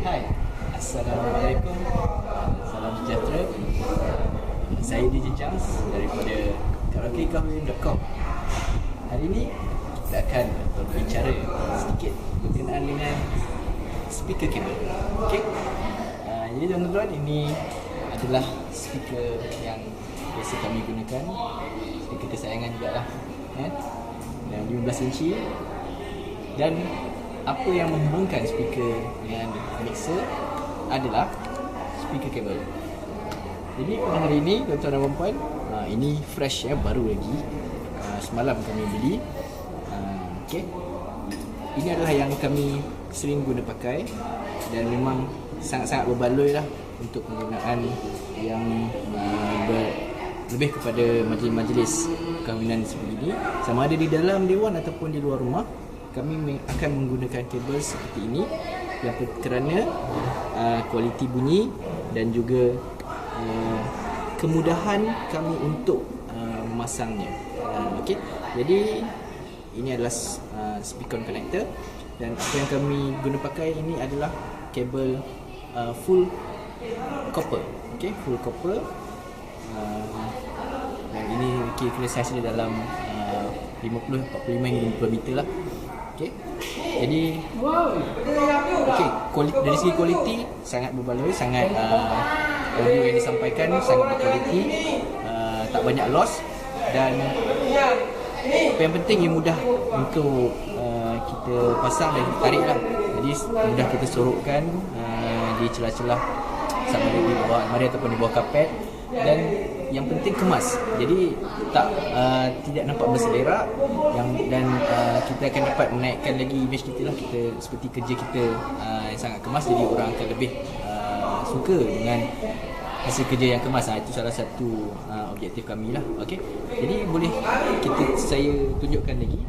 Hai, Assalamualaikum. Salam sejahtera. Saya DJ Chance daripada karaokekahwin.com. Hari ini kita akan berbicara sedikit berkenaan dengan speaker kabel. Okey. Jadi tuan-tuan, ini adalah speaker yang biasa kami gunakan. Speaker kesayangan juga lah, dan 15 inci. Dan apa yang menghubungkan speaker dengan mixer adalah speaker kabel. Jadi pada hari ini tuan-tuan dan puan, ini fresh baru lagi. Semalam kami beli. Okey. Ini adalah yang kami sering guna pakai dan memang sangat-sangat berbaloi lah untuk penggunaan yang lebih kepada majlis-majlis kahwinan seperti ini, sama ada di dalam dewan ataupun di luar rumah. Kami akan menggunakan kabel seperti ini kerana kualiti bunyi dan juga kemudahan kami untuk memasangnya. Okey. Jadi ini adalah speaker connector, dan apa yang kami guna pakai ini adalah kabel full copper. Okey, full copper. Dan ini kira-kira saiz dia dalam 50, 45 hingga 50 meter lah. Okey. Jadi dari segi kualiti sangat berbaloi, sangat audio yang disampaikan sangat berkualiti, tak banyak loss, dan apa yang penting ia mudah untuk kita pasang dan tarik lah. Jadi mudah kita sorokkan di celah-celah sama ada di bawah almari ataupun di bawah kapet, dan yang penting kemas. Jadi tidak nampak berselerak, dan kita akan dapat menaikkan lagi image kita lah, kita seperti kerja kita yang sangat kemas. Jadi orang akan lebih suka dengan hasil kerja yang kemas. Itu salah satu objektif kami lah. Okey. Jadi boleh saya tunjukkan lagi.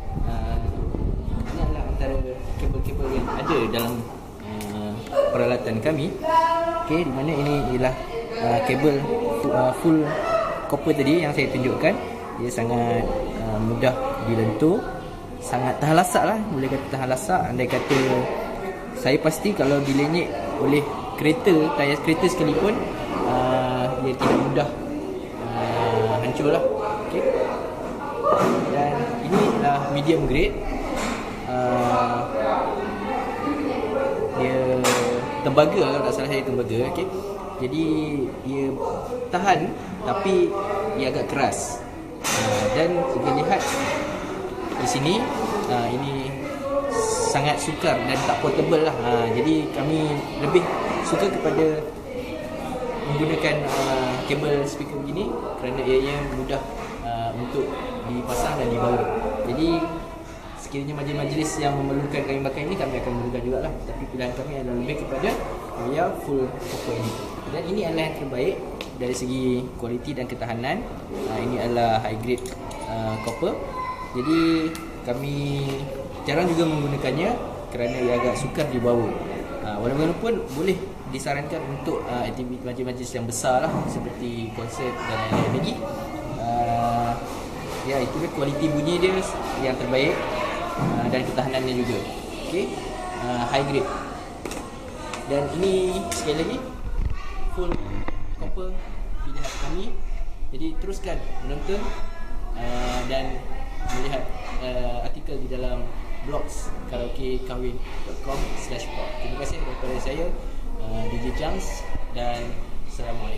Ini adalah antara kabel-kabel yang ada dalam peralatan kami. Okey, di mana ini ialah kabel full copper tadi yang saya tunjukkan. Dia sangat mudah dilentur, sangat tahan lasak lah, boleh kata tahan lasak. Andai kata, saya pasti kalau dilenyek oleh kereta, tayar kereta sekalipun, dia tidak mudah hancur lah. Okay. Dan ini adalah medium grade. Dia tembaga, kalau tak salah saya tembaga. Okay. Jadi dia tahan, tapi dia agak keras. Dan kita lihat di sini, ini sangat sukar dan tak portable lah. Jadi kami lebih suka kepada menggunakan kabel speaker begini kerana ianya mudah untuk dipasang dan dibawa. Jadi sekiranya majlis-majlis yang memerlukan kain bakar ini, kami akan menggunakan jugalah. Tapi pilihan kami adalah lebih kepada full copper ini. Dan ini adalah yang terbaik dari segi kualiti dan ketahanan. Ini adalah high grade copper. Jadi kami jarang juga menggunakannya kerana ia agak sukar dibawa. Walaupun boleh disarankan untuk aktiviti majlis-majlis yang besar lah, seperti konsert dan lain-lain lagi. Itu dia kualiti bunyi dia yang terbaik, dan ketahanannya juga. Okay. High grade. Dan ini sekali lagi full copper pilihan kami. Jadi teruskan menonton dan melihat artikel di dalam blogs karaokekahwin.com/blog. Terima kasih daripada saya, DJ Chance, dan Assalamualaikum.